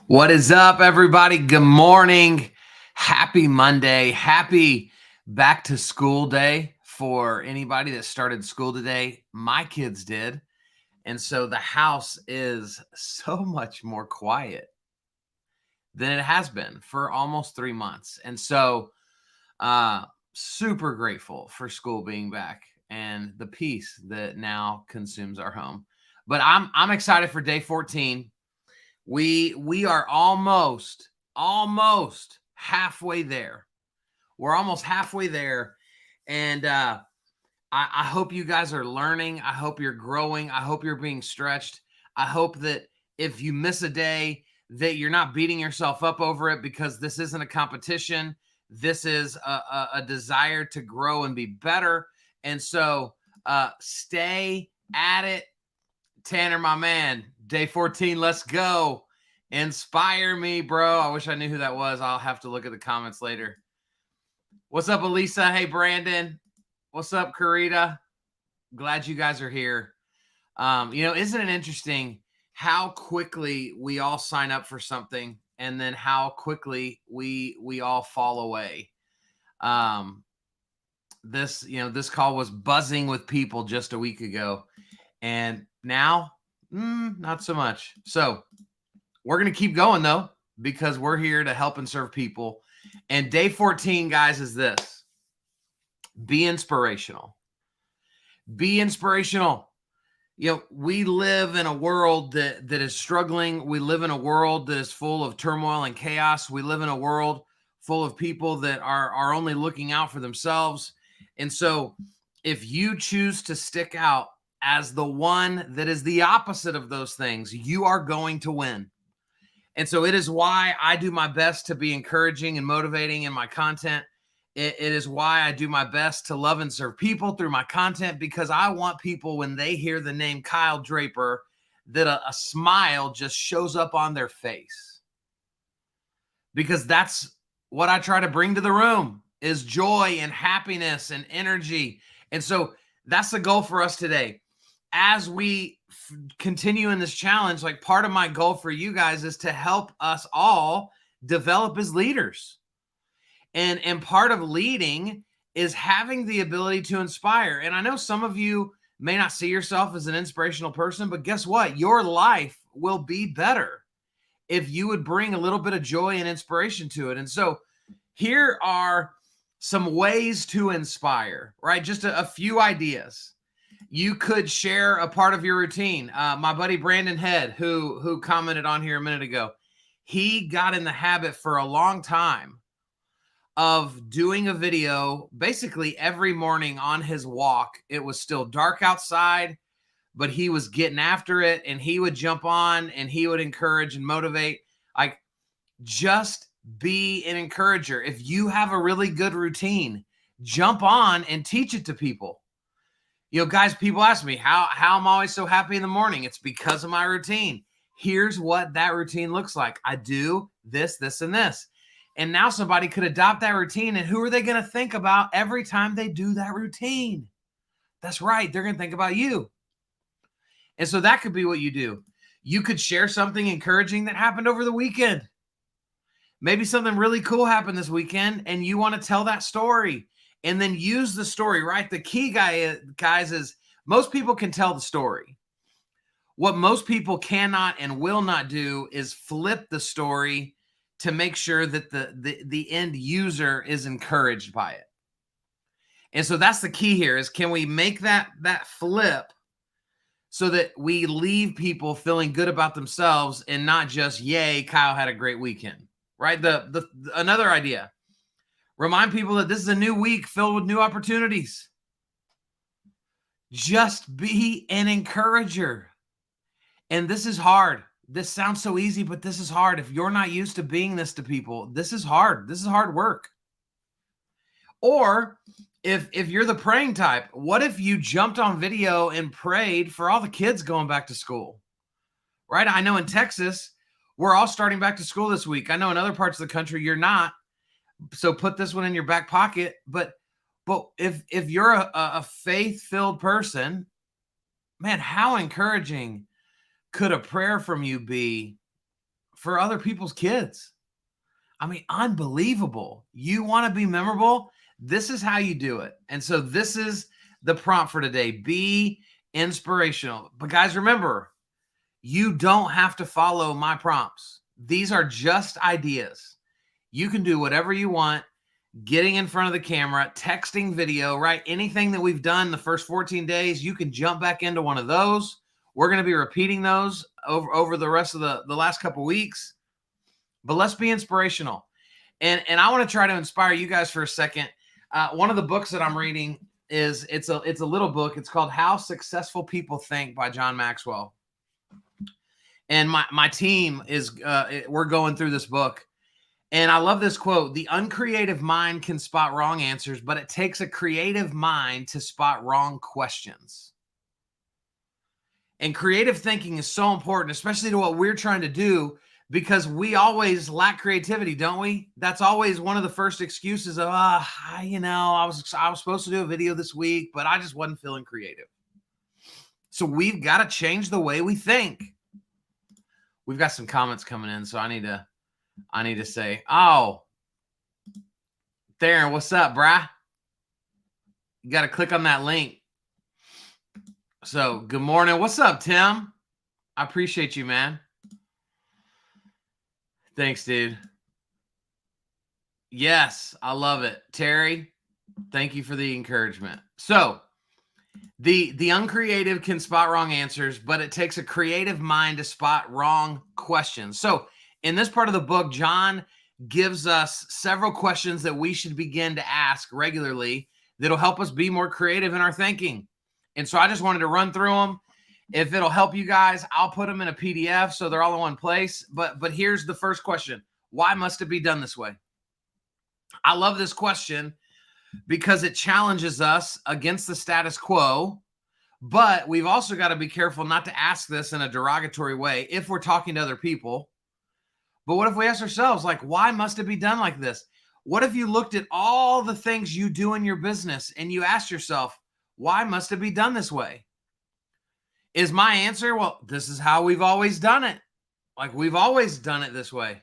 What is up, everybody? Good morning. Happy Monday. Happy back to school day for anybody that started school today. My kids did. And so the house is so much more quiet than it has been for almost 3 months. And so, uh, super grateful for school being back and the peace that now consumes our home. But I'm excited for day 14. We are almost halfway there. We're almost halfway there, and I hope you guys are learning. I hope you're growing. I hope you're being stretched. I hope that if you miss a day, that you're not beating yourself up over it, because this isn't a competition. This is a desire to grow and be better. And so stay at it. Tanner, my man, day 14, let's go. Inspire me, bro. I wish I knew who that was. I'll have to look at the comments later. What's up, Elisa? Hey, Brandon. What's up, Karita? Glad you guys are here. Isn't it interesting how quickly we all sign up for something and then how quickly we all fall away? This call was buzzing with people just a week ago, and now not so much. So we're going to keep going, though, because we're here to help and serve people. And day 14, guys, is this: be inspirational. Be inspirational. We live in a world that is struggling. We live in a world that is full of turmoil and chaos. We live in a world full of people that are only looking out for themselves. And so if you choose to stick out as the one that is the opposite of those things, you are going to win. And so it is why I do my best to be encouraging and motivating in my content. It is why I do my best to love and serve people through my content, because I want people, when they hear the name Kyle Draper, that a smile just shows up on their face. Because that's what I try to bring to the room, is joy and happiness and energy. And so that's the goal for us today. As we continue in this challenge, like, part of my goal for you guys is to help us all develop as leaders. And part of leading is having the ability to inspire. And I know some of you may not see yourself as an inspirational person, but guess what? Your life will be better if you would bring a little bit of joy and inspiration to it. And so here are some ways to inspire, right? Just a few ideas. You could share a part of your routine. My buddy Brandon Head, who commented on here a minute ago, he got in the habit for a long time of doing a video basically every morning on his walk. It was still dark outside, but he was getting after it, and he would jump on and he would encourage and motivate. Like, just be an encourager. If you have a really good routine, jump on and teach it to people. Guys, people ask me how I'm always so happy in the morning. It's because of my routine. Here's what that routine looks like. I do this, this, and this. And now somebody could adopt that routine, and who are they going to think about every time they do that routine? That's right. They're going to think about you. And so that could be what you do. You could share something encouraging that happened over the weekend. Maybe something really cool happened this weekend, and you want to tell that story, and then use the story, right? The key, guys, is most people can tell the story. What most people cannot and will not do is flip the story to make sure that the end user is encouraged by it. And so that's the key here, is can we make that flip so that we leave people feeling good about themselves and not just, yay, Kyle had a great weekend, right? Another idea, remind people that this is a new week filled with new opportunities. Just be an encourager. And this is hard. This sounds so easy, but this is hard. If you're not used to being this to people, this is hard. This is hard work. Or if you're the praying type, what if you jumped on video and prayed for all the kids going back to school, right? I know in Texas, we're all starting back to school this week. I know in other parts of the country, you're not. So put this one in your back pocket. But if you're a faith-filled person, man, how encouraging could a prayer from you be for other people's kids. I mean, unbelievable. You want to be memorable? This is how you do it. And so this is the prompt for today. Be inspirational. But guys, remember, you don't have to follow my prompts. These are just ideas. You can do whatever you want, getting in front of the camera, texting video, right? Anything that we've done the first 14 days, you can jump back into one of those. We're going to be repeating those over the rest of the last couple weeks. But let's be inspirational. And I want to try to inspire you guys for a second. One of the books that I'm reading is it's a little book. It's called How Successful People Think by John Maxwell. And my team is we're going through this book. And I love this quote. The uncreative mind can spot wrong answers, but it takes a creative mind to spot wrong questions. And creative thinking is so important, especially to what we're trying to do, because we always lack creativity, don't we? That's always one of the first excuses of, I was supposed to do a video this week, but I just wasn't feeling creative. So we've got to change the way we think. We've got some comments coming in, so I need to say, oh, Theron, what's up, brah? You got to click on that link. So good morning. What's up, Tim? I appreciate you, man. Thanks, dude. Yes, I love it. Terry, thank you for the encouragement. So the uncreative can spot wrong answers, but it takes a creative mind to spot wrong questions. So in this part of the book, John gives us several questions that we should begin to ask regularly that'll help us be more creative in our thinking. And so I just wanted to run through them. If it'll help you guys, I'll put them in a PDF so they're all in one place. But here's the first question. Why must it be done this way? I love this question because it challenges us against the status quo. But we've also got to be careful not to ask this in a derogatory way if we're talking to other people. But what if we ask ourselves, like, why must it be done like this? What if you looked at all the things you do in your business and you asked yourself, why must it be done this way? Is my answer, well, this is how we've always done it. Like, we've always done it this way.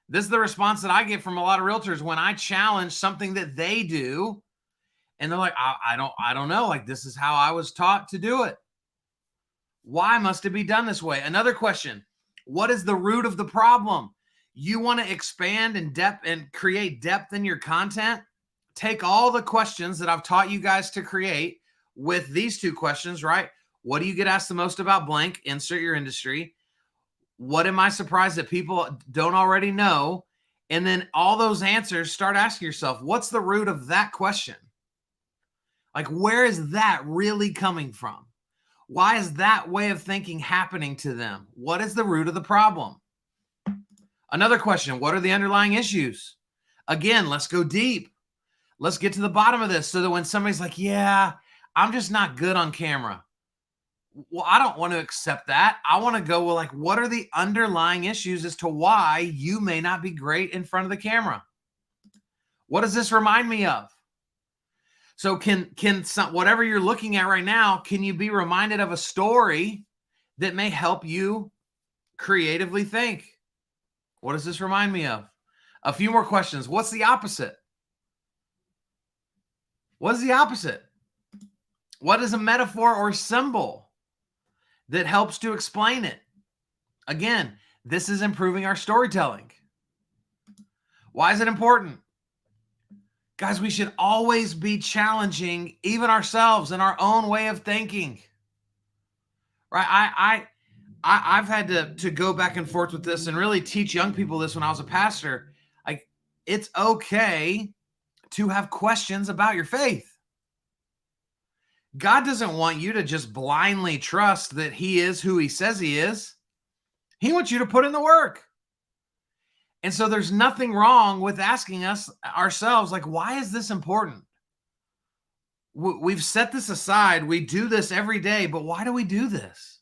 This is the response that I get from a lot of realtors when I challenge something that they do. And they're like, I don't know. Like, this is how I was taught to do it. Why must it be done this way? Another question. What is the root of the problem? You want to expand and depth and create depth in your content? Take all the questions that I've taught you guys to create with these two questions, right? What do you get asked the most about blank? Insert your industry. What am I surprised that people don't already know? And then all those answers, start asking yourself, what's the root of that question? Like, where is that really coming from? Why is that way of thinking happening to them? What is the root of the problem? Another question, what are the underlying issues? Again, let's go deep. Let's get to the bottom of this so that when somebody's like, yeah, I'm just not good on camera. Well, I don't want to accept that. I want to go, well, like, what are the underlying issues as to why you may not be great in front of the camera? What does this remind me of? So whatever you're looking at right now, can you be reminded of a story that may help you creatively think? What does this remind me of? A few more questions. What's the opposite? What is the opposite? What is a metaphor or symbol that helps to explain it? Again, this is improving our storytelling. Why is it important? Guys, we should always be challenging even ourselves in our own way of thinking. Right? I've had to go back and forth with this and really teach young people this when I was a pastor. Like, it's okay to have questions about your faith. God doesn't want you to just blindly trust that he is who he says he is. He wants you to put in the work. And so there's nothing wrong with asking ourselves, like, why is this important? We've set this aside. We do this every day, but why do we do this?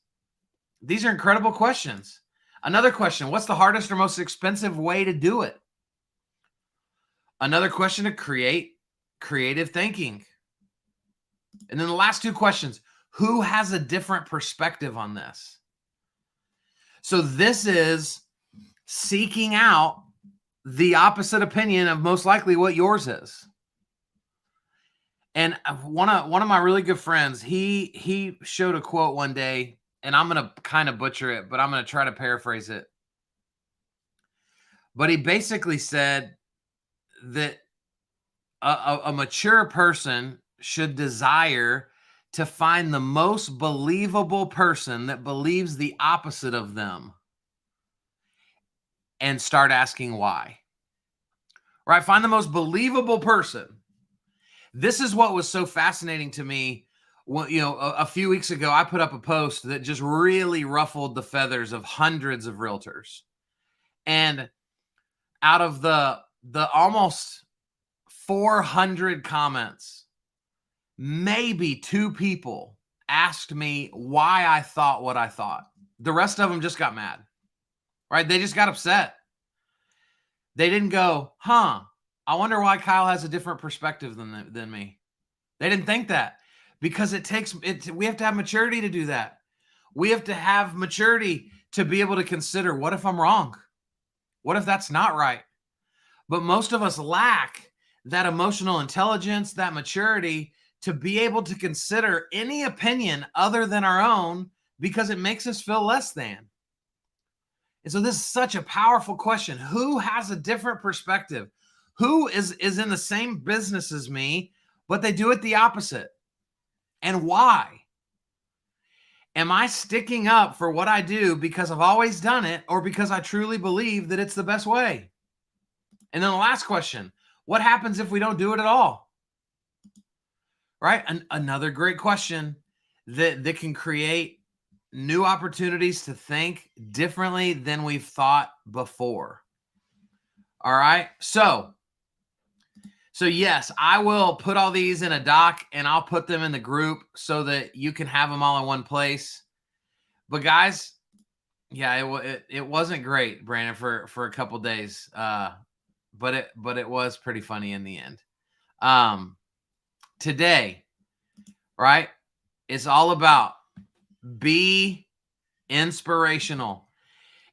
These are incredible questions. Another question, what's the hardest or most expensive way to do it? Another question, to create creative thinking. And then the last two questions, who has a different perspective on this? So this is seeking out the opposite opinion of most likely what yours is. And one of my really good friends, he showed a quote one day, and I'm going to kind of butcher it, but I'm going to try to paraphrase it. But he basically said that a mature person should desire to find the most believable person that believes the opposite of them and start asking why. Right? Find the most believable person. This is what was so fascinating to me. Well, a few weeks ago, I put up a post that just really ruffled the feathers of hundreds of realtors. And out of the almost 400 comments, maybe 2 people asked me why I thought what I thought. The rest of them just got mad, right? They just got upset. They didn't go, I wonder why Kyle has a different perspective than me. They didn't think that, because we have to have maturity to do that. We have to have maturity to be able to consider, what if I'm wrong? What if that's not right? But most of us lack that emotional intelligence, that maturity to be able to consider any opinion other than our own, because it makes us feel less than. And so this is such a powerful question. Who has a different perspective? Who is in the same business as me, but they do it the opposite? And why? Am I sticking up for what I do because I've always done it, or because I truly believe that it's the best way? And then the last question, what happens if we don't do it at all? Right? Another great question that can create new opportunities to think differently than we've thought before. All right. So yes, I will put all these in a doc, and I'll put them in the group so that you can have them all in one place. But guys, yeah, it wasn't great, Brandon, for a couple days. But it was pretty funny in the end. Today, right? It's all about be inspirational.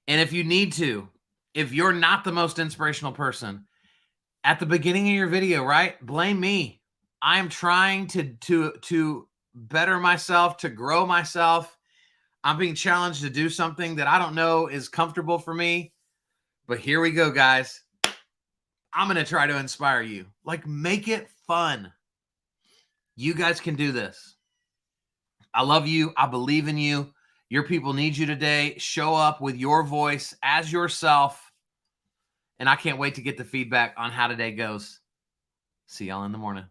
And if you need to, if you're not the most inspirational person, at the beginning of your video, right? Blame me. I am trying to better myself, to grow myself. I'm being challenged to do something that I don't know is comfortable for me. But here we go, guys. I'm going to try to inspire you. Like, make it fun. You guys can do this. I love you. I believe in you. Your people need you today. Show up with your voice as yourself. And I can't wait to get the feedback on how today goes. See y'all in the morning.